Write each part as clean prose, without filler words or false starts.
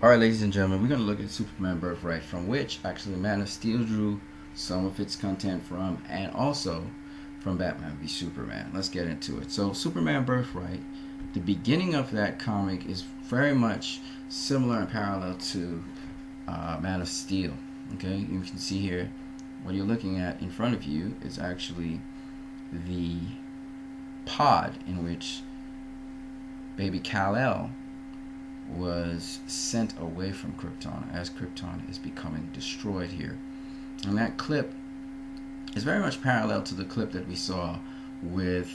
Alright, ladies and gentlemen, we're going to look at Superman Birthright, from which actually Man of Steel drew some of its content from, and also from Batman v Superman. Let's get into it. So, Superman Birthright, the beginning of that comic is very much similar and parallel to Man of Steel. Okay, you can see here what you're looking at in front of you is actually the pod in which baby Kal-El was sent away from Krypton as Krypton is becoming destroyed here. And that clip is very much parallel to the clip that we saw with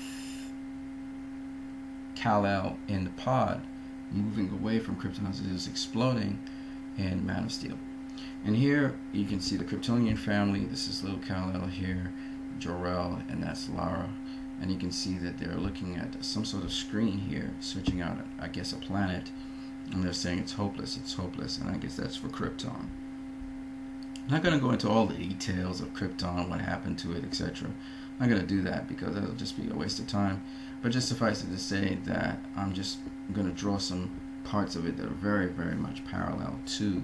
Kal-El in the pod moving away from Krypton as it is exploding in Man of Steel. And here you can see the Kryptonian family. This is little Kal-El here, Jor-El, and that's Lara. And you can see that they're looking at some sort of screen here, searching out, I guess, a planet. And they're saying it's hopeless, and I guess that's for Krypton. I'm not going to go into all the details of Krypton, what happened to it, etc. I'm not going to do that because that'll just be a waste of time. But just suffice it to say that I'm just going to draw some parts of it that are very, very much parallel to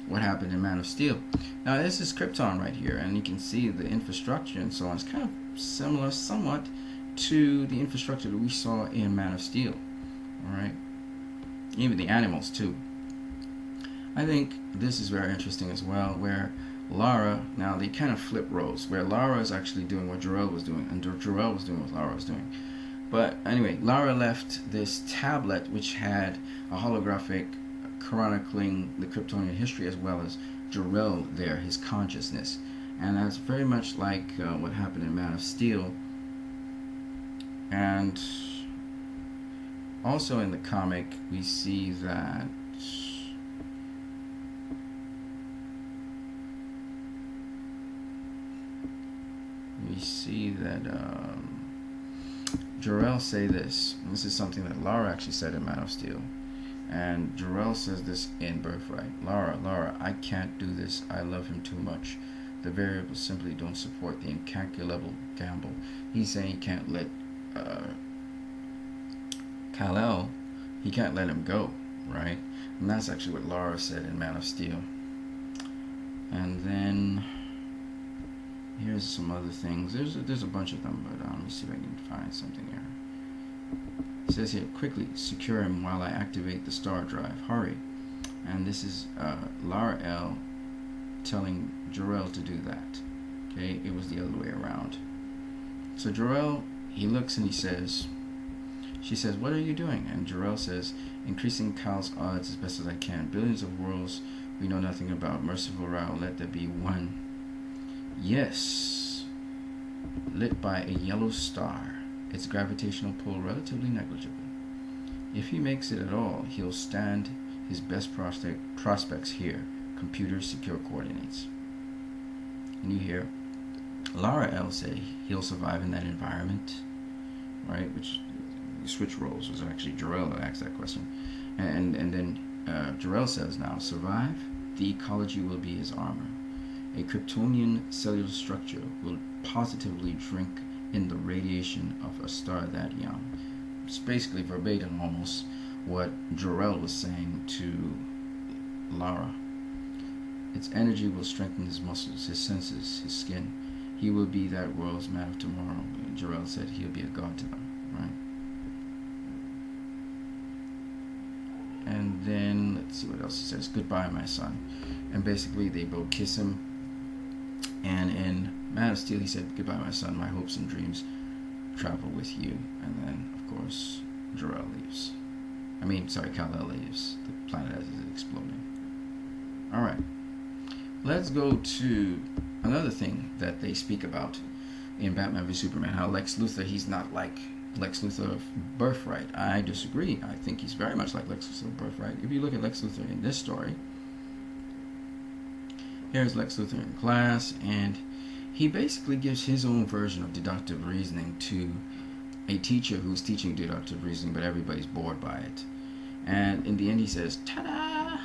what happened in Man of Steel. Now this is Krypton right here, and you can see the infrastructure and so on. It's kind of similar somewhat to the infrastructure that we saw in Man of Steel. Alright? Even the animals too. I think this is very interesting as well, where Lara, now they kind of flip roles, where Lara is actually doing what Jor-El was doing, and Jor-El was doing what Lara was doing. But anyway, Lara left this tablet which had a holographic chronicling the Kryptonian history as well as Jor-El there, his consciousness. And that's very much like what happened in Man of Steel. And also in the comic we see that Jor-El say this. And this is something that Lara actually said in Man of Steel. And Jor-El says this in Birthright. Lara, I can't do this. I love him too much. The variables simply don't support the incalculable gamble. He's saying he can't let Kal-El, he can't let him go, right? And that's actually what Lara said in Man of Steel. And then here's some other things. There's a bunch of them, but let me see if I can find something here. It says here, quickly secure him while I activate the star drive. Hurry. And this is Lara-El telling Jor-El to do that. Okay, it was the other way around. So Jor-El, he looks and he says, she says, what are you doing? And Jor-El says, increasing Kal's odds as best as I can. Billions of worlds we know nothing about. Merciful Ra, let there be one. Yes. Lit by a yellow star. Its gravitational pull relatively negligible. If he makes it at all, he'll stand his best prospects here. Computer secure coordinates. And you hear Lara-El say he'll survive in that environment, right? Which switch roles, was actually Jor-El that asked that question. And then Jor-El says now, survive? The ecology will be his armor. A Kryptonian cellular structure will positively drink in the radiation of a star that young. It's basically verbatim almost what Jor-El was saying to Lara. Its energy will strengthen his muscles, his senses, his skin. He will be that world's man of tomorrow. Jor-El said he'll be a god to them, right? And then, let's see what else he says. Goodbye, my son. And basically, they both kiss him. And in Man of Steel, he said, goodbye, my son. My hopes and dreams travel with you. And then, of course, Jor-El leaves. Kal-El leaves the planet as it's exploding. Alright. Let's go to another thing that they speak about in Batman v Superman. How Lex Luthor, he's not like Lex Luthor of Birthright. I disagree. I think he's very much like Lex Luthor of Birthright. If you look at Lex Luthor in this story, here's Lex Luthor in class, and he basically gives his own version of deductive reasoning to a teacher who's teaching deductive reasoning, but everybody's bored by it. And in the end, he says, ta-da!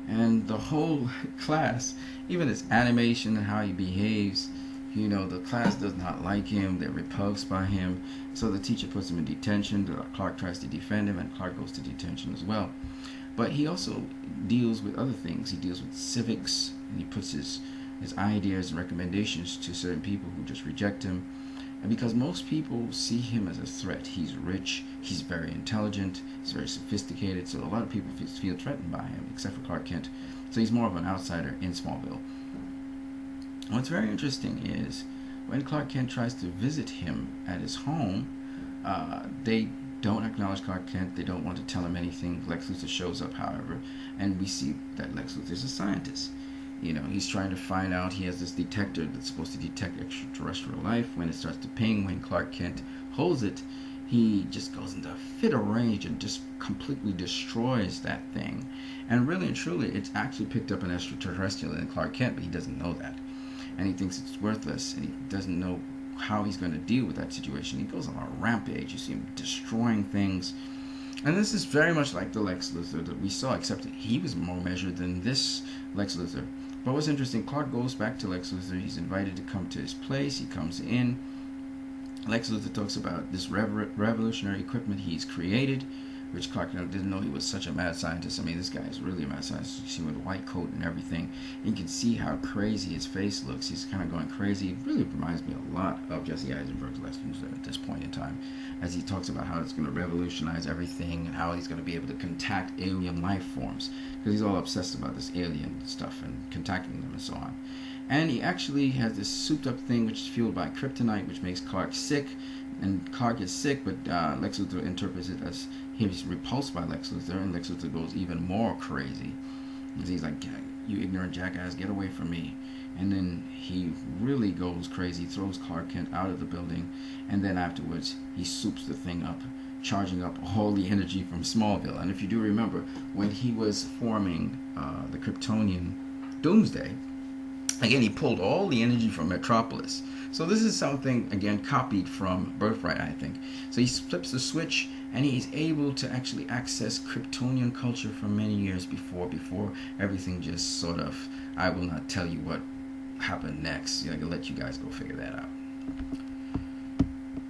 And the whole class, even his animation and how he behaves, The class does not like him. They're repulsed by him. So the teacher puts him in detention. Clark tries to defend him, and Clark goes to detention as well. But he also deals with other things. He deals with civics, and he puts his ideas and recommendations to certain people who just reject him. And because most people see him as a threat, he's rich, he's very intelligent, he's very sophisticated, so a lot of people feel threatened by him, except for Clark Kent. So he's more of an outsider in Smallville. What's very interesting is when Clark Kent tries to visit him at his home, they don't acknowledge Clark Kent. They don't want to tell him anything. Lex Luthor shows up, however, and we see that Lex Luthor is a scientist. He's trying to find out. He has this detector that's supposed to detect extraterrestrial life. When it starts to ping, when Clark Kent holds it, he just goes into a fit of rage and just completely destroys that thing. And really and truly, it's actually picked up an extraterrestrial in Clark Kent, but he doesn't know that. And he thinks it's worthless, and he doesn't know how he's going to deal with that situation. He goes on a rampage. You see him destroying things. And this is very much like the Lex Luthor that we saw, except that he was more measured than this Lex Luthor. But what's interesting, Clark goes back to Lex Luthor. He's invited to come to his place. He comes in. Lex Luthor talks about this revolutionary equipment he's created, which Clark didn't know he was such a mad scientist. I mean, this guy is really a mad scientist. You see him with a white coat and everything. And you can see how crazy his face looks. He's kind of going crazy. It really reminds me a lot of Jesse Eisenberg's Lex Luthor at this point in time, as he talks about how it's going to revolutionize everything and how he's going to be able to contact alien life forms, because he's all obsessed about this alien stuff and contacting them and so on. And he actually has this souped up thing which is fueled by kryptonite, which makes Clark sick. And Clark is sick, but Lex Luthor interprets it as he's repulsed by Lex Luthor, and Lex Luthor goes even more crazy. And he's like, "You ignorant jackass, get away from me." And then he really goes crazy, throws Clark Kent out of the building, and then afterwards he soups the thing up, charging up all the energy from Smallville. And if you do remember, when he was forming the Kryptonian Doomsday, again, he pulled all the energy from Metropolis. So this is something, again, copied from Birthright, I think. So he flips the switch, and he's able to actually access Kryptonian culture from many years before everything just sort of, I will not tell you what happened next. I can let you guys go figure that out.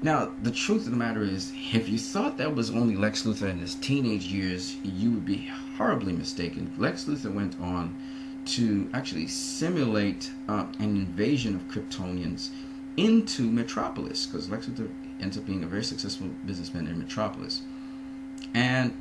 Now, the truth of the matter is, if you thought that was only Lex Luthor in his teenage years, you would be horribly mistaken. Lex Luthor went on to actually simulate an invasion of Kryptonians into Metropolis, because Lex Luthor ends up being a very successful businessman in Metropolis. And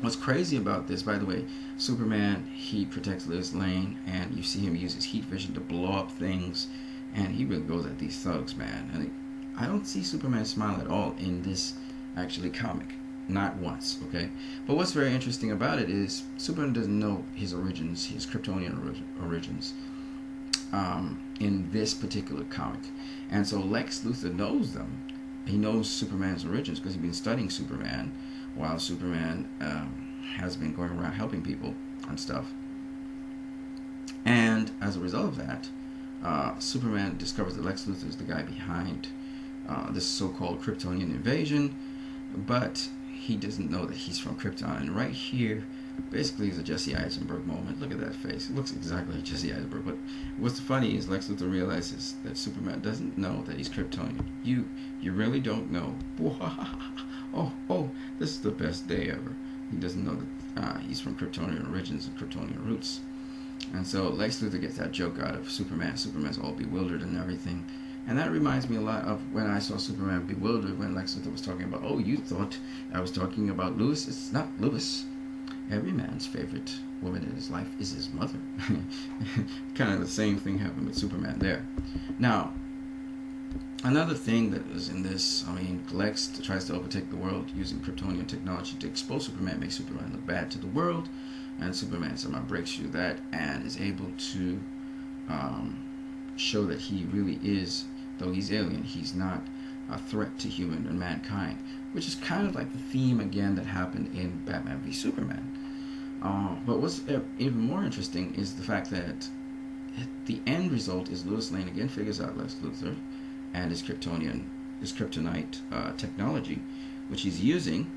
what's crazy about this, by the way, Superman, he protects Lois Lane, and you see him use his heat vision to blow up things, and he really goes at these thugs, man. And I don't see Superman smile at all in this actually comic. Not once, okay? But what's very interesting about it is Superman doesn't know his origins, his Kryptonian origins, in this particular comic. And so Lex Luthor knows them. He knows Superman's origins because he's been studying Superman while Superman has been going around helping people and stuff. And as a result of that, Superman discovers that Lex Luthor is the guy behind this so-called Kryptonian invasion, but he doesn't know that he's from Krypton. And right here, basically, is a Jesse Eisenberg moment. Look at that face. It looks exactly like Jesse Eisenberg. But what's funny is Lex Luthor realizes that Superman doesn't know that he's Kryptonian. You really don't know. Oh, this is the best day ever. He doesn't know that he's from Kryptonian origins and Kryptonian roots. And so Lex Luthor gets that joke out of Superman. Superman's all bewildered and everything. And that reminds me a lot of when I saw Superman bewildered when Lex Luthor was talking about, "Oh, you thought I was talking about Lois? It's not Lois. Every man's favorite woman in his life is his mother." Kind of the same thing happened with Superman there. Now, another thing that is in this, Lex tries to overtake the world using Kryptonian technology to expose Superman, make Superman look bad to the world, and Superman somehow breaks through that and is able to show that he really is, though he's alien, he's not a threat to human and mankind, which is kind of like the theme again that happened in Batman v Superman. But what's even more interesting is the fact that the end result is Lois Lane again figures out Lex Luthor and his kryptonite technology, which he's using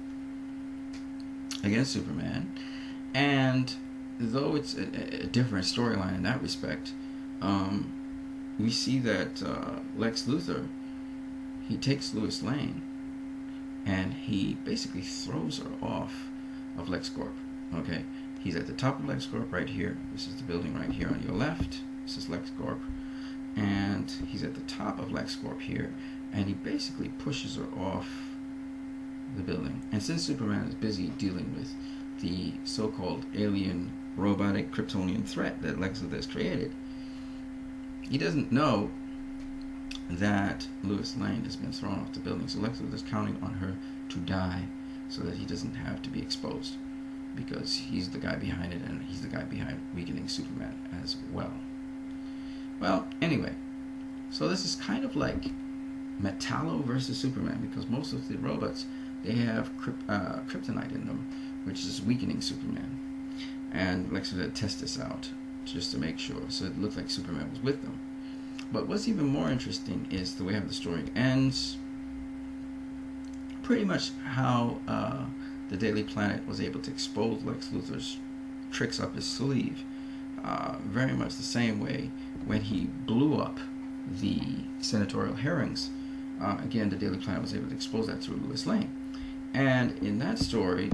against Superman. And though it's a different storyline in that respect, we see that Lex Luthor, he takes Lois Lane and he basically throws her off of LexCorp. Okay, he's at the top of LexCorp right here. This is the building right here on your left. This is LexCorp, and he's at the top of LexCorp here, and he basically pushes her off the building. And since Superman is busy dealing with the so-called alien robotic Kryptonian threat that Lex Luthor has created, he doesn't know that Lois Lane has been thrown off the building. So Lex Luthor is counting on her to die so that he doesn't have to be exposed, because he's the guy behind it, and he's the guy behind weakening Superman as well. Well, anyway, so this is kind of like Metallo versus Superman, because most of the robots, they have kryptonite in them, which is weakening Superman. And Lex Luthor tested this out just to make sure, so it looked like Superman was with them. But what's even more interesting is the way how the story ends. Pretty much how the Daily Planet was able to expose Lex Luthor's tricks up his sleeve. Very much the same way when he blew up the senatorial hearings. Again, the Daily Planet was able to expose that through Lois Lane. And in that story,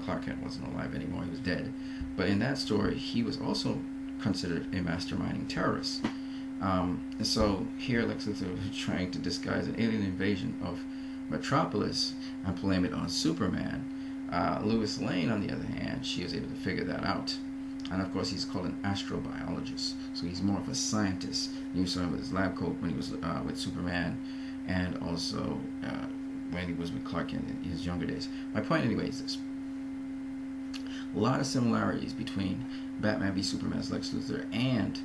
Clark Kent wasn't alive anymore, he was dead. But in that story, he was also considered a masterminding terrorist. And so here Lex Luthor was trying to disguise an alien invasion of Metropolis and blame it on Superman. Lois Lane, on the other hand, she was able to figure that out. And of course, he's called an astrobiologist, so he's more of a scientist. You saw him with his lab coat when he was with Superman, and also when he was with Clark Kent in his younger days. My point, anyway, is this: a lot of similarities between Batman v Superman's Lex Luthor and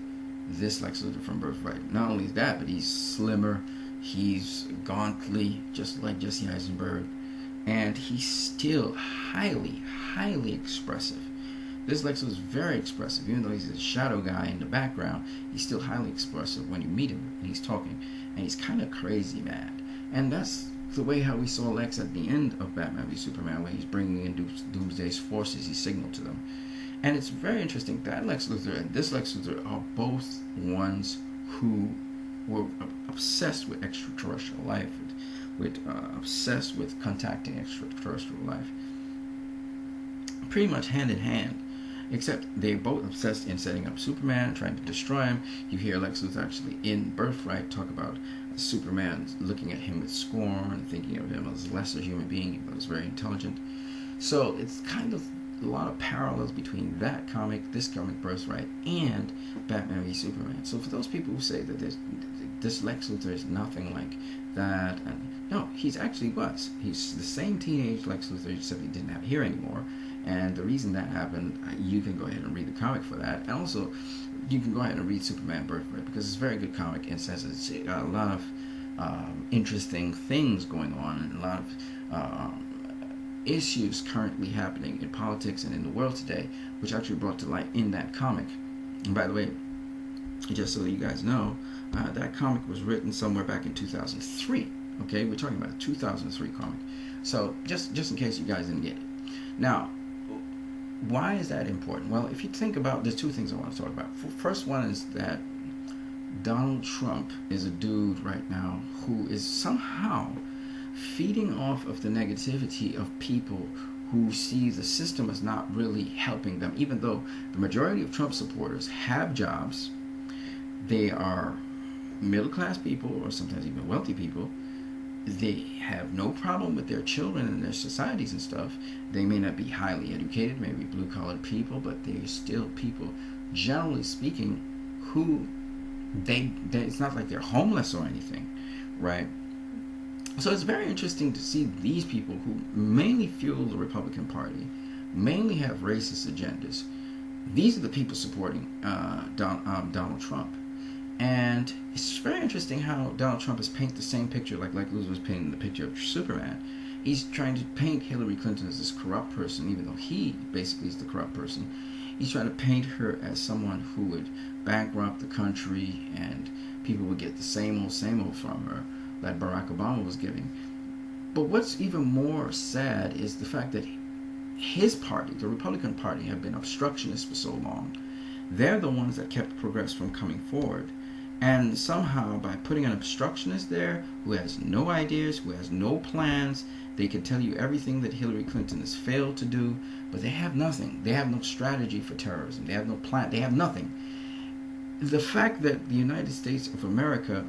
this Lex Luthor from Birthright. Not only that, but he's slimmer, he's gauntly, just like Jesse Eisenberg, and he's still highly expressive. This Lex Luthor is very expressive, even though he's a shadow guy in the background. He's still highly expressive when you meet him and he's talking, and he's kind of crazy mad. And that's the way how we saw Lex at the end of Batman v Superman, when he's bringing in Doomsday's forces. He signaled to them. And it's very interesting that Lex Luthor and this Lex Luthor are both ones who were obsessed with extraterrestrial life, obsessed with contacting extraterrestrial life, pretty much hand in hand, except they're both obsessed in setting up Superman, trying to destroy him. You hear Lex Luthor actually in Birthright talk about Superman looking at him with scorn, thinking of him as a lesser human being, but was very intelligent. So it's kind of a lot of parallels between that comic, this comic Birthright, and Batman v Superman. So for those people who say that this Lex Luthor is nothing like that, and no, he's actually was. He's the same teenage Lex Luthor, except he didn't have hair anymore. And the reason that happened, you can go ahead and read the comic for that. And also, you can go ahead and read Superman Birthright, because it's a very good comic in the sense that it's got a lot of interesting things going on, and a lot of issues currently happening in politics and in the world today, which actually brought to light in that comic. And by the way, just so you guys know, that comic was written somewhere back in 2003. Okay, we're talking about a 2003 comic. So just in case you guys didn't get it. Now, why is that important? Well, if you think about, there's two things I want to talk about. First one is that Donald Trump is a dude right now who is somehow feeding off of the negativity of people who see the system as not really helping them, even though the majority of Trump supporters have jobs. They are middle-class people, or sometimes even wealthy people. They have no problem with their children and their societies and stuff. They may not be highly educated, maybe blue-collar people, but they're still people, generally speaking, who it's not like they're homeless or anything, right? So it's very interesting to see these people who mainly fuel the Republican Party, mainly have racist agendas. These are the people supporting Donald Trump. And it's very interesting how Donald Trump has painted the same picture like Luthor was painting the picture of Superman. He's trying to paint Hillary Clinton as this corrupt person, even though he basically is the corrupt person. He's trying to paint her as someone who would bankrupt the country, and people would get the same old from her that Barack Obama was giving. But what's even more sad is the fact that his party, the Republican Party, have been obstructionists for so long. They're the ones that kept progress from coming forward. And somehow, by putting an obstructionist there who has no ideas, who has no plans, they can tell you everything that Hillary Clinton has failed to do, but they have nothing. They have no strategy for terrorism. They have no plan. They have nothing. The fact that the United States of America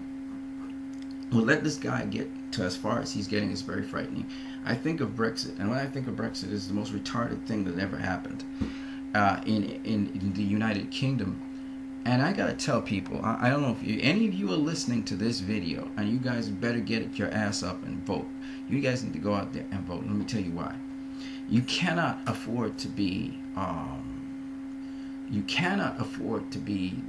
will let this guy get to as far as he's getting is very frightening. I think of Brexit, and when I think of Brexit, it's the most retarded thing that ever happened in the United Kingdom. And I gotta tell people, I don't know if any of you are listening to this video, and you guys better get your ass up and vote. You guys need to go out there and vote. Let me tell you why. You cannot afford to be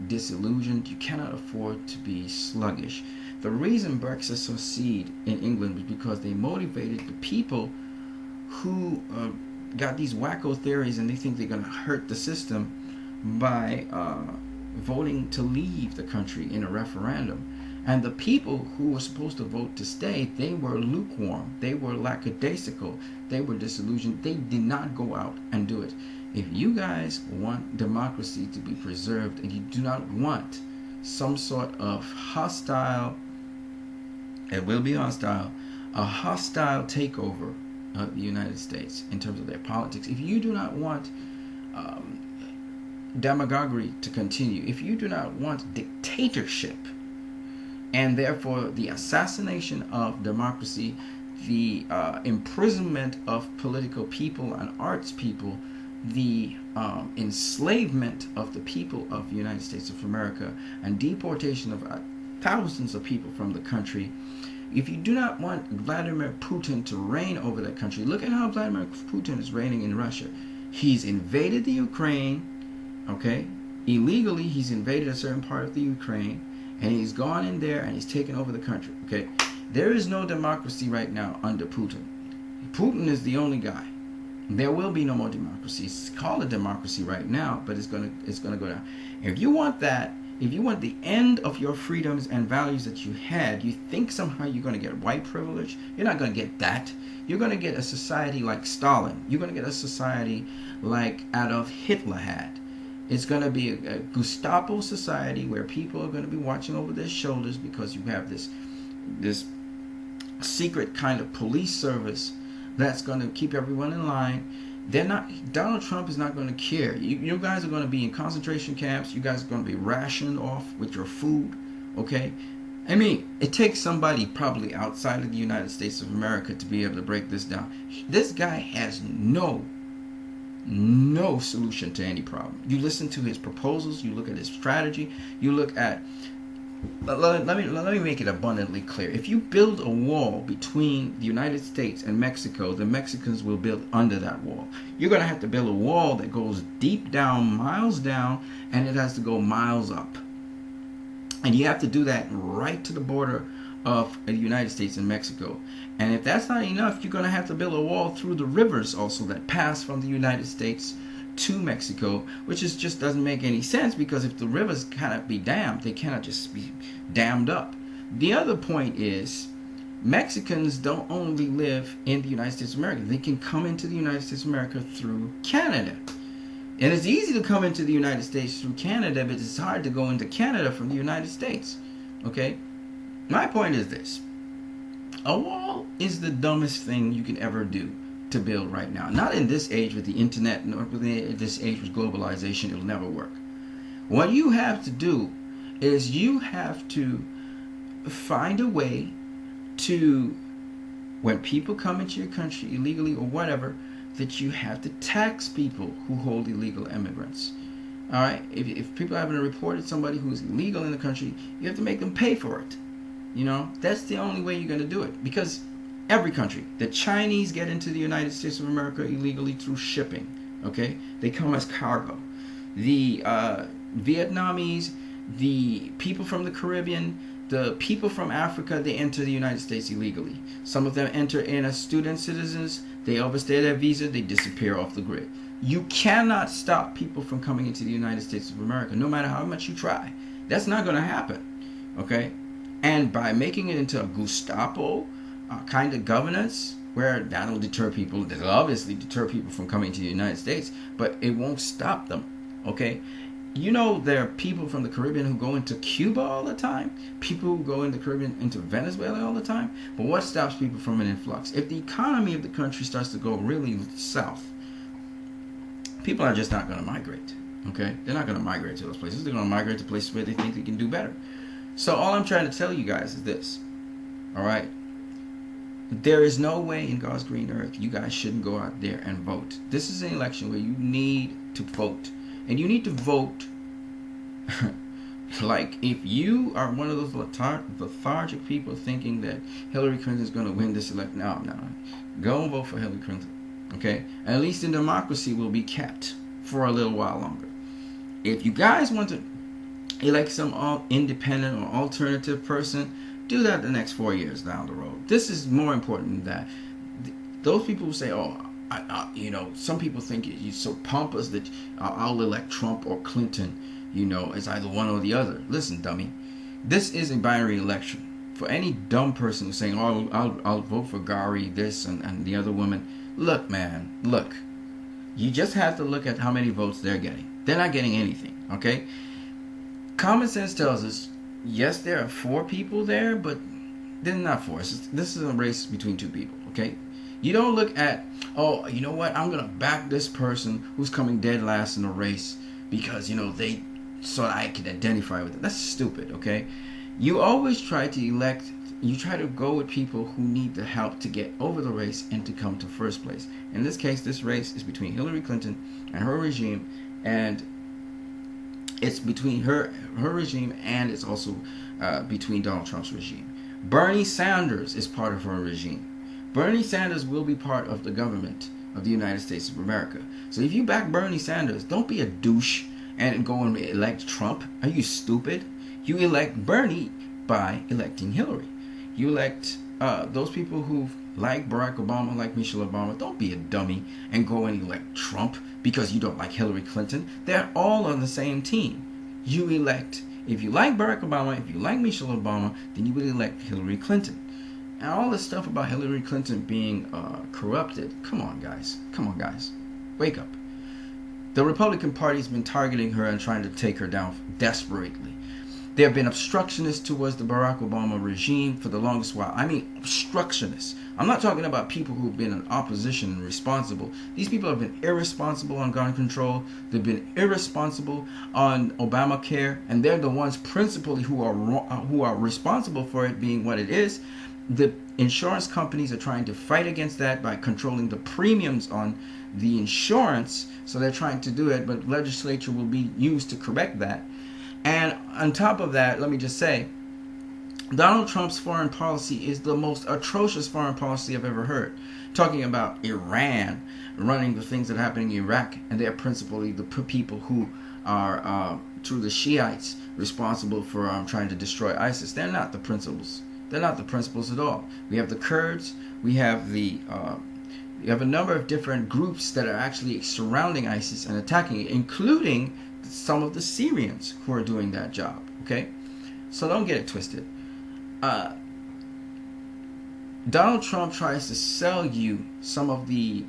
disillusioned. You cannot afford to be sluggish. The reason Brexit succeeded in England was because they motivated the people who got these wacko theories and they think they're going to hurt the system by voting to leave the country in a referendum. And the people who were supposed to vote to stay, they were lukewarm, they were lackadaisical, they were disillusioned. They did not go out and do it. If you guys want democracy to be preserved and you do not want some sort of hostile, it will be hostile, a hostile takeover of the United States in terms of their politics, if you do not want demagoguery to continue, if you do not want dictatorship and therefore the assassination of democracy, the imprisonment of political people and arts people, the enslavement of the people of the United States of America, and deportation of thousands of people from the country, if you do not want Vladimir Putin to reign over that country, look at how Vladimir Putin is reigning in Russia. He's invaded the Ukraine. Okay, illegally he's invaded a certain part of the Ukraine, and he's gone in there and he's taken over the country. Okay, there is no democracy right now under Putin. Putin is the only guy. There will be no more democracy. It's called a democracy right now, but it's gonna go down. If you want that, if you want the end of your freedoms and values that you had, you think somehow you're gonna get white privilege. You're not gonna get that. You're gonna get a society like Stalin. You're gonna get a society like Adolf Hitler had. It's going to be a Gestapo society where people are going to be watching over their shoulders because you have this secret kind of police service that's going to keep everyone in line. Donald Trump is not going to care. You guys are going to be in concentration camps. You guys are going to be rationed off with your food. Okay? I mean, it takes somebody probably outside of the United States of America to be able to break this down. This guy has no solution to any problem. You listen to his proposals, you look at his strategy, you look at, let me make it abundantly clear. If you build a wall between the United States and Mexico, the Mexicans will build under that wall. You're going to have to build a wall that goes deep down, miles down, and it has to go miles up. And you have to do that right to the border of the United States and Mexico. And if that's not enough, you're going to have to build a wall through the rivers also that pass from the United States to Mexico, which just doesn't make any sense, because if the rivers cannot be dammed, they cannot just be dammed up. The other point is, Mexicans don't only live in the United States of America. They can come into the United States of America through Canada. And it's easy to come into the United States through Canada, but it's hard to go into Canada from the United States. Okay? My point is this. A wall is the dumbest thing you can ever do to build right now. Not in this age with the internet, nor in this age with globalization. It'll never work. What you have to do is you have to find a way to, when people come into your country illegally or whatever, that you have to tax people who hold illegal immigrants. All right? If people haven't reported somebody who is illegal in the country, you have to make them pay for it. You know, that's the only way you're going to do it. Because every country, the Chinese get into the United States of America illegally through shipping. Okay? They come as cargo. The Vietnamese, the people from the Caribbean, the people from Africa, they enter the United States illegally. Some of them enter in as student citizens. They overstay their visa. They disappear off the grid. You cannot stop people from coming into the United States of America, no matter how much you try. That's not going to happen. Okay? And by making it into a Gestapo kind of governance, where that'll deter people, that'll obviously deter people from coming to the United States, but it won't stop them. Okay? You know, there are people from the Caribbean who go into Cuba all the time. People who go in the Caribbean into Venezuela all the time. But what stops people from an influx? If the economy of the country starts to go really south, people are just not going to migrate. Okay? They're not going to migrate to those places. They're going to migrate to places where they think they can do better. So all I'm trying to tell you guys is this. All right? There is no way in God's green earth you guys shouldn't go out there and vote. This is an election where you need to vote. And you need to vote like if you are one of those lethargic people thinking that Hillary Clinton is going to win this election. No. Go and vote for Hillary Clinton. Okay? At least in democracy will be kept for a little while longer. If you guys want to elect some independent or alternative person, do that the next 4 years down the road. This is more important than that. Those people who say, oh, you know, some people think you're so pompous that I'll elect Trump or Clinton, you know, it's either one or the other. Listen, dummy, this is a binary election. For any dumb person who's saying, oh, I'll vote for Gary, this and the other woman, look, man, look. You just have to look at how many votes they're getting. They're not getting anything, okay? Common sense tells us, yes, there are 4 people there, but they're not 4. This is a race between 2 people, okay? You don't look at, oh, you know what, I'm going to back this person who's coming dead last in the race because, you know, so I can identify with them. That's stupid, okay? You always try to go with people who need the help to get over the race and to come to first place. In this case, this race is between Hillary Clinton and her regime, and it's between her regime, and it's also between Donald Trump's regime. Bernie Sanders is part of her regime. Bernie Sanders will be part of the government of the United States of America. So if you back Bernie Sanders, don't be a douche and go and elect Trump. Are you stupid? You elect Bernie by electing Hillary. You elect those people who like Barack Obama, like Michelle Obama. Don't be a dummy and go and elect Trump because you don't like Hillary Clinton. They're all on the same team. You elect, if you like Barack Obama, if you like Michelle Obama, then you will elect Hillary Clinton. And all this stuff about Hillary Clinton being corrupted, come on guys, wake up. The Republican Party's been targeting her and trying to take her down desperately. They have been obstructionists towards the Barack Obama regime for the longest while. I mean, obstructionists. I'm not talking about people who've been in opposition and responsible. These people have been irresponsible on gun control. They've been irresponsible on Obamacare, and they're the ones principally who are responsible for it being what it is. The insurance companies are trying to fight against that by controlling the premiums on the insurance. So they're trying to do it, but legislature will be used to correct that. And on top of that, let me just say, Donald Trump's foreign policy is the most atrocious foreign policy I've ever heard. Talking about Iran running the things that happen in Iraq, and they're principally the people who are, through the Shiites, responsible for trying to destroy ISIS. They're not the principals. They're not the principals at all. We have the Kurds. We have you have a number of different groups that are actually surrounding ISIS and attacking it, including some of the Syrians who are doing that job. Okay, so don't get it twisted. Donald Trump tries to sell you some of the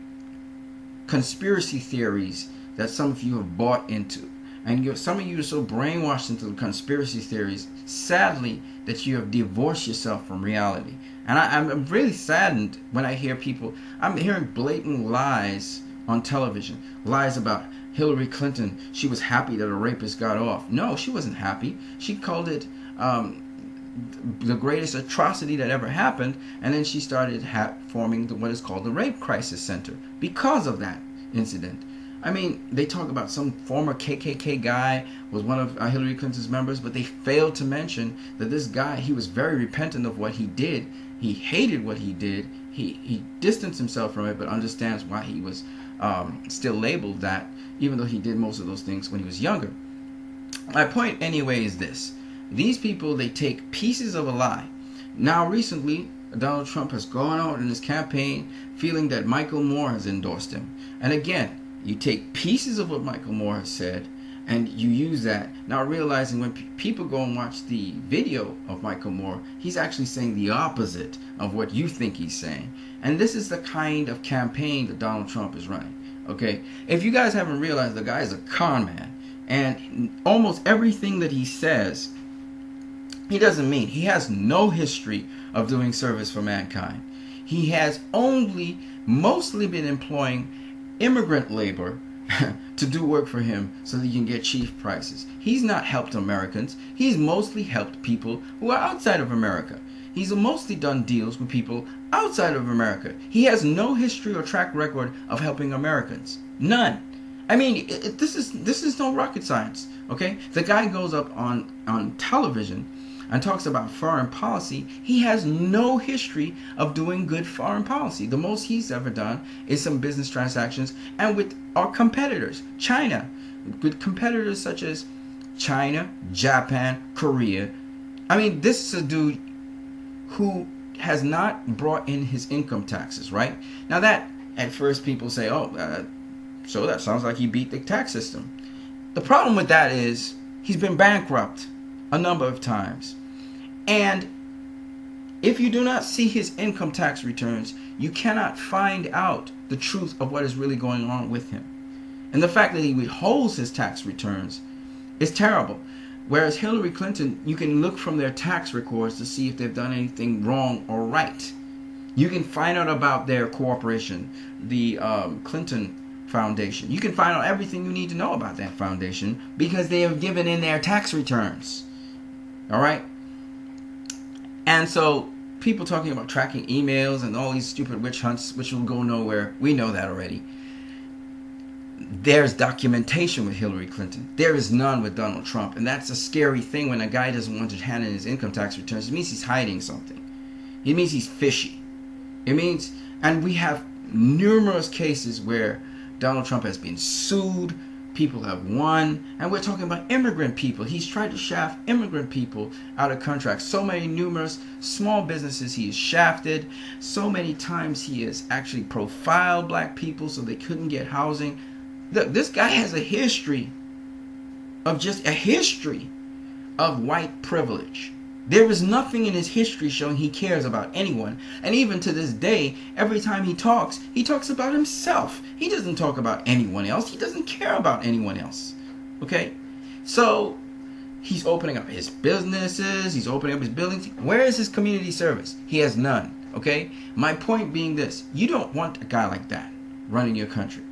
conspiracy theories that some of you have bought into. And some of you are so brainwashed into the conspiracy theories, sadly, that you have divorced yourself from reality. And I'm really saddened when I hear people, I'm hearing blatant lies on television. Lies about Hillary Clinton. She was happy that a rapist got off. No, she wasn't happy. She called it the greatest atrocity that ever happened. And then she started forming what is called the Rape Crisis Center because of that incident. I mean, they talk about some former KKK guy was one of Hillary Clinton's members, but they failed to mention that this guy, he was very repentant of what he did. He hated what he did. He distanced himself from it, but understands why he was still labeled that, even though he did most of those things when he was younger. My point anyway is this. These people, they take pieces of a lie. Now recently, Donald Trump has gone out in his campaign feeling that Michael Moore has endorsed him. And again, you take pieces of what Michael Moore has said and you use that, now realizing when people go and watch the video of Michael Moore, he's actually saying the opposite of what you think he's saying. And this is the kind of campaign that Donald Trump is running. Okay, if you guys haven't realized, the guy is a con man. And almost everything that he says, he doesn't mean. He has no history of doing service for mankind. He has only mostly been employing immigrant labor to do work for him so that he can get cheap prices. He's not helped Americans. He's mostly helped people who are outside of America. He's mostly done deals with people outside of America. He has no history or track record of helping Americans. None. I mean, this is no rocket science, okay? The guy goes up on television and talks about foreign policy. He has no history of doing good foreign policy. The most he's ever done is some business transactions, and with our competitors, China, with competitors such as China, Japan, Korea. I mean, this is a dude who has not brought in his income taxes, right? Now that, at first people say, so that sounds like he beat the tax system. The problem with that is he's been bankrupt a number of times. And if you do not see his income tax returns, you cannot find out the truth of what is really going on with him. And the fact that he withholds his tax returns is terrible. Whereas Hillary Clinton, you can look from their tax records to see if they've done anything wrong or right. You can find out about their corporation, the Clinton Foundation. You can find out everything you need to know about that foundation because they have given in their tax returns. All right? And so people talking about tracking emails and all these stupid witch hunts, which will go nowhere. We know that already. There's documentation with Hillary Clinton. There is none with Donald Trump. And that's a scary thing when a guy doesn't want to hand in his income tax returns. It means he's hiding something. It means he's fishy. It means, and we have numerous cases where Donald Trump has been sued, people have won, and we're talking about immigrant people. He's tried to shaft immigrant people out of contracts. So many numerous small businesses he has shafted. So many times he has actually profiled black people so they couldn't get housing. Look, this guy has a history of white privilege. There is nothing in his history showing he cares about anyone. And even to this day, every time he talks about himself. He doesn't talk about anyone else. He doesn't care about anyone else. Okay? So, he's opening up his businesses. He's opening up his buildings. Where is his community service? He has none. Okay? My point being this. You don't want a guy like that running your country.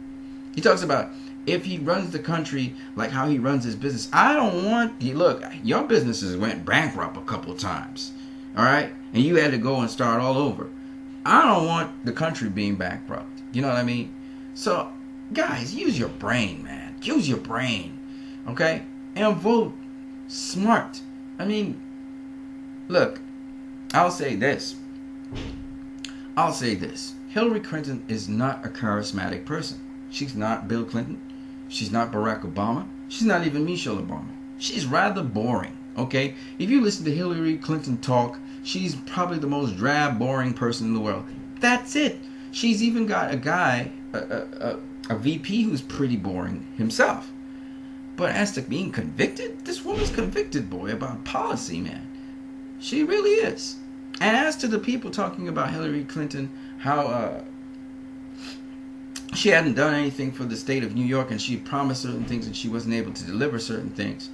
He talks about if he runs the country like how he runs his business. I don't want, look, your businesses went bankrupt a couple times, all right? And you had to go and start all over. I don't want the country being bankrupt. You know what I mean? So, guys, use your brain, man. Use your brain, okay? And vote smart. I mean, look, I'll say this. Hillary Clinton is not a charismatic person. She's not Bill Clinton. She's not Barack Obama. She's not even Michelle Obama. She's rather boring, okay? If you listen to Hillary Clinton talk, she's probably the most drab, boring person in the world. That's it. She's even got a guy, a VP who's pretty boring himself. But as to being convicted, this woman's convicted, boy, about policy, man. She really is. And as to the people talking about Hillary Clinton, how she hadn't done anything for the state of New York and she promised certain things and she wasn't able to deliver certain things.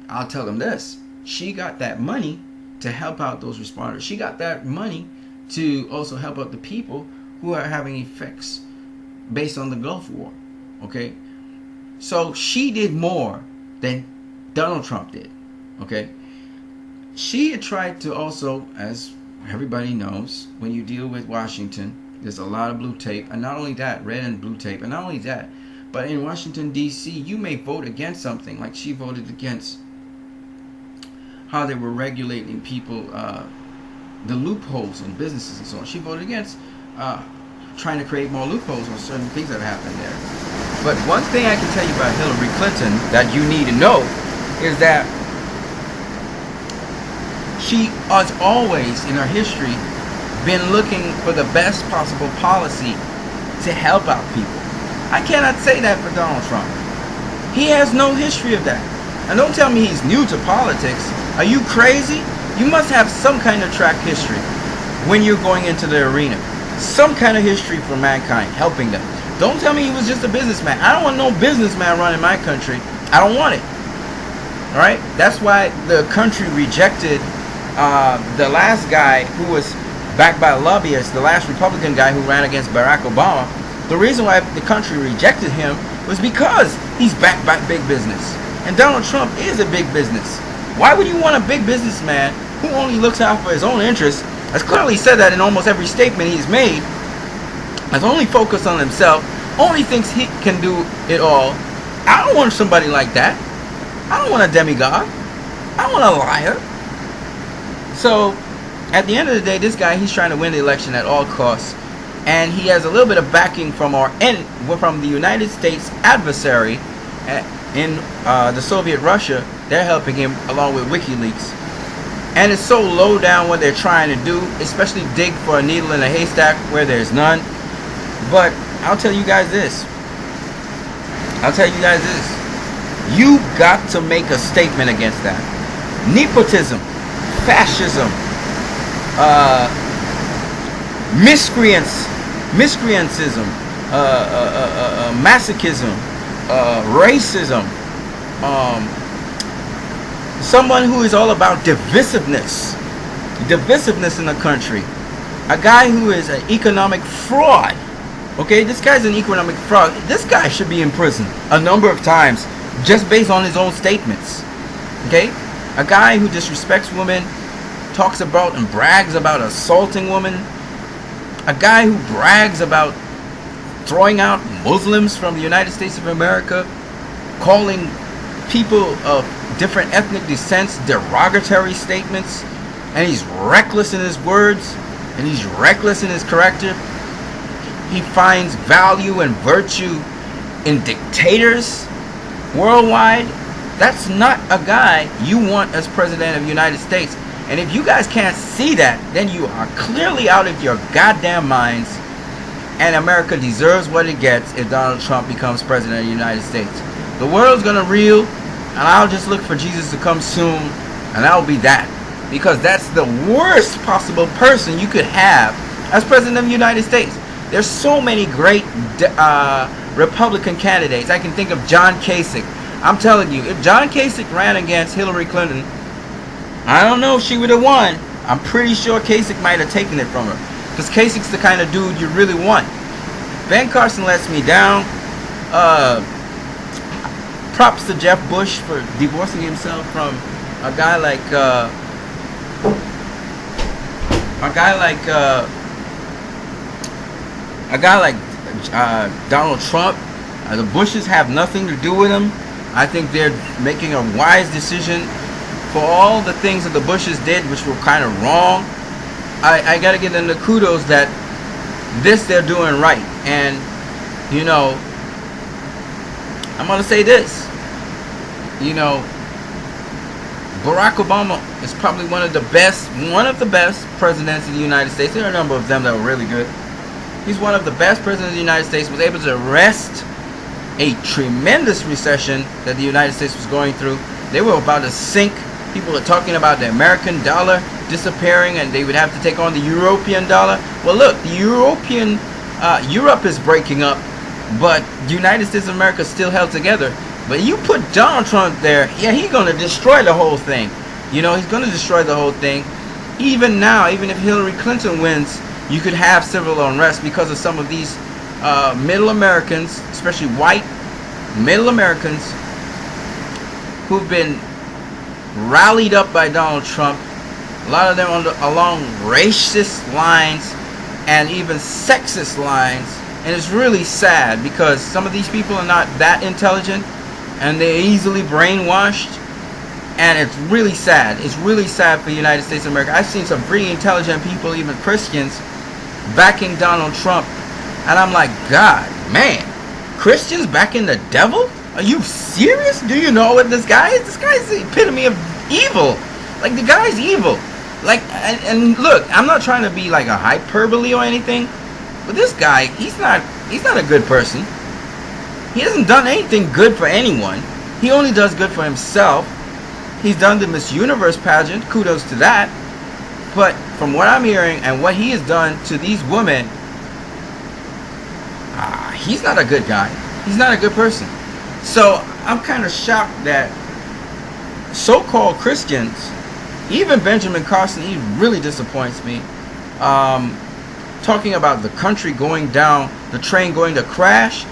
I'll tell them this. She got that money to help out those responders. She got that money to also help out the people who are having effects based on the Gulf War. Okay? So she did more than Donald Trump did. Okay? She had tried to also, as everybody knows, when you deal with Washington, there's a lot of blue tape, and not only that, red and blue tape, and not only that, but in Washington, D.C., you may vote against something, like she voted against how they were regulating people, the loopholes in businesses and so on. She voted against trying to create more loopholes on certain things that happened there. But one thing I can tell you about Hillary Clinton that you need to know is that she has always, in her history, been looking for the best possible policy to help out people. I cannot say that for Donald Trump. He has no history of that. And don't tell me he's new to politics. Are you crazy? You must have some kind of track history when you're going into the arena. Some kind of history for mankind, helping them. Don't tell me he was just a businessman. I don't want no businessman running my country. I don't want it. All right. That's why the country rejected the last guy who was backed by lobbyists, the last Republican guy who ran against Barack Obama. The reason why the country rejected him was because he's backed by big business. And Donald Trump is a big business. Why would you want a big businessman who only looks out for his own interests, has clearly said that in almost every statement he's made, has only focused on himself, only thinks he can do it all? I don't want somebody like that. I don't want a demigod. I don't want a liar. So, at the end of the day, this guy, he's trying to win the election at all costs. And he has a little bit of backing from from the United States adversary in the Soviet Russia. They're helping him along with WikiLeaks. And it's so low down what they're trying to do, especially dig for a needle in a haystack where there's none. But I'll tell you guys this. You got to make a statement against that. Nepotism, fascism, miscreantism, masochism, racism, someone who is all about divisiveness in the country, a guy who is an economic fraud. Okay, this guy's an economic fraud. This guy should be in prison a number of times just based on his own statements. Okay, a guy who disrespects women, talks about and brags about assaulting women, a guy who brags about throwing out Muslims from the United States of America, calling people of different ethnic descents derogatory statements, and he's reckless in his words, and he's reckless in his character. He finds value and virtue in dictators worldwide. That's not a guy you want as president of the United States. And if you guys can't see that, then you are clearly out of your goddamn minds. And America deserves what it gets if Donald Trump becomes president of the United States. The world's gonna reel, and I'll just look for Jesus to come soon, and that'll be that. Because that's the worst possible person you could have as president of the United States. There's so many great Republican candidates. I can think of John Kasich. I'm telling you, if John Kasich ran against Hillary Clinton, I don't know if she would have won. I'm pretty sure Kasich might have taken it from her. Because Kasich's the kind of dude you really want. Ben Carson lets me down. Props to Jeff Bush for divorcing himself from a guy like Donald Trump. The Bushes have nothing to do with him. I think they're making a wise decision for all the things that the Bushes did, which were kind of wrong. I got to give them the kudos that this they're doing right. And, you know, I'm going to say this. You know, Barack Obama is probably one of the best presidents of the United States. There are a number of them that were really good. He's one of the best presidents of the United States, was able to arrest a tremendous recession that the United States was going through. They were about to sink. People are talking about the American dollar disappearing and they would have to take on the European dollar. Well, look, the Europe is breaking up, but the United States of America is still held together. But you put Donald Trump there, yeah, he's going to destroy the whole thing. You know, he's going to destroy the whole thing. Even now, even if Hillary Clinton wins, you could have civil unrest because of some of these middle Americans, especially white middle Americans, who've been rallied up by Donald Trump. A lot of them along racist lines and even sexist lines. And it's really sad because some of these people are not that intelligent and they're easily brainwashed. And it's really sad. It's really sad for the United States of America. I've seen some pretty intelligent people, even Christians, backing Donald Trump. And I'm like, God, man, Christians backing the devil? Are you serious? Do you know what this guy is? This guy's the epitome of evil. Like, the guy's evil. Like, and look, I'm not trying to be like a hyperbole or anything, but this guy, he's not a good person. He hasn't done anything good for anyone. He only does good for himself. He's done the Miss Universe pageant. Kudos to that. But from what I'm hearing and what he has done to these women, he's not a good guy. He's not a good person. So I'm kind of shocked that so-called Christians, even Benjamin Carson, he really disappoints me. Talking about the country going down, the train going to crash,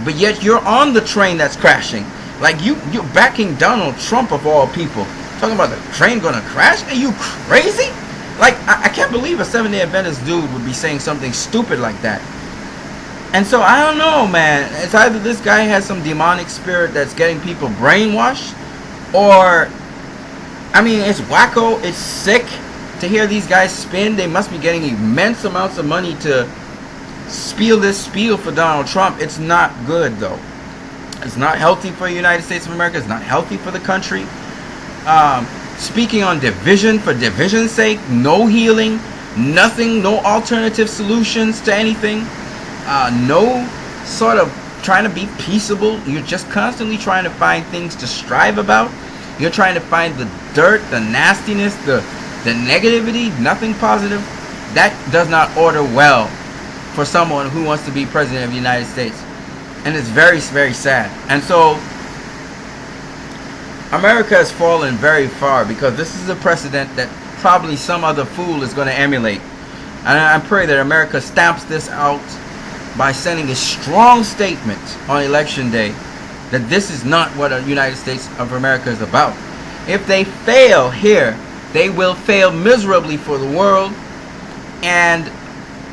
but yet you're on the train that's crashing. Like you're backing Donald Trump of all people. Talking about the train going to crash? Are you crazy? Like I can't believe a Seventh-day Adventist dude would be saying something stupid like that. And so I don't know, man. It's either this guy has some demonic spirit that's getting people brainwashed, or, I mean, it's wacko, it's sick to hear these guys spin. They must be getting immense amounts of money to spiel this spiel for Donald Trump. It's not good, though. It's not healthy for the United States of America. It's not healthy for the country. Speaking on division for division's sake, no healing, nothing, no alternative solutions to anything, no sort of trying to be peaceable. You're just constantly trying to find things to strive about. You're trying to find the dirt, the nastiness, the negativity, nothing positive. That does not order well for someone who wants to be president of the United States. And it's very, very sad. And so America has fallen very far because this is a precedent that probably some other fool is going to emulate. And I pray that America stamps this out by sending a strong statement on election day that this is not what the United States of America is about. If they fail here, they will fail miserably for the world. And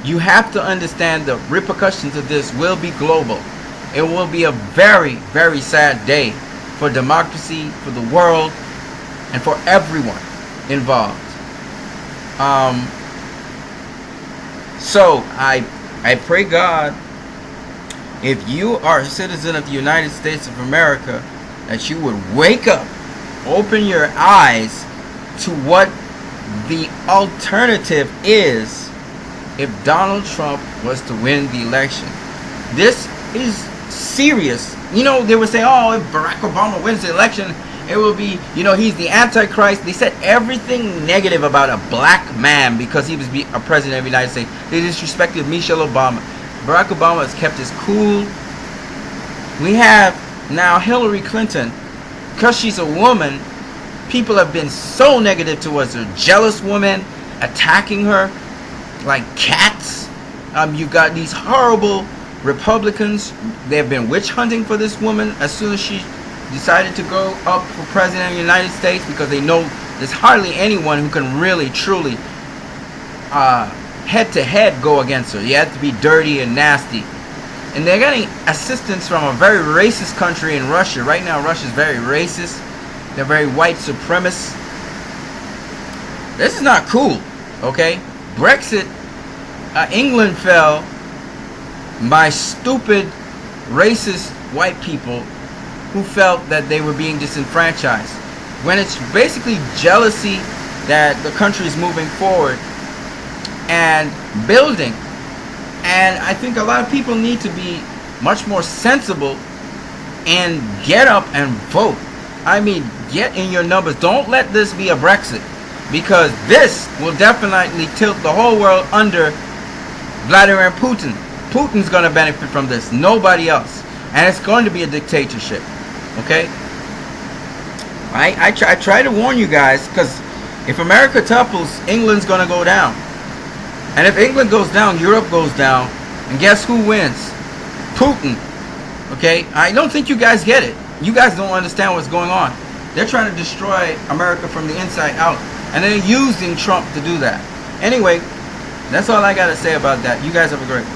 you have to understand the repercussions of this will be global. It will be a very, very sad day for democracy, for the world, and for everyone involved. So I pray God, if you are a citizen of the United States of America, that you would wake up, open your eyes to what the alternative is if Donald Trump was to win the election. This is serious. You know, they would say, oh, if Barack Obama wins the election, it will be, you know, he's the Antichrist. They said everything negative about a black man because he was a president of the United States. They disrespected Michelle Obama. Barack Obama has kept his cool. We have now Hillary Clinton. Because she's a woman, people have been so negative towards her. Jealous women attacking her like cats. You've got these horrible Republicans. They have been witch hunting for this woman as soon as she decided to go up for president of the United States, because they know there's hardly anyone who can really, truly head to head go against her. You have to be dirty and nasty. And they're getting assistance from a very racist country in Russia. Right now, Russia's very racist. They're very white supremacist. This is not cool, okay? Brexit, England fell by stupid, racist white people who felt that they were being disenfranchised. When it's basically jealousy that the country is moving forward and building. And I think a lot of people need to be much more sensible and get up and vote. I mean, get in your numbers. Don't let this be a Brexit, because this will definitely tilt the whole world under Vladimir Putin. Putin's going to benefit from this, nobody else. And it's going to be a dictatorship. Okay? I try to warn you guys, because if America topples, England's going to go down. And if England goes down, Europe goes down. And guess who wins? Putin. Okay? I don't think you guys get it. You guys don't understand what's going on. They're trying to destroy America from the inside out. And they're using Trump to do that. Anyway, that's all I got to say about that. You guys have a great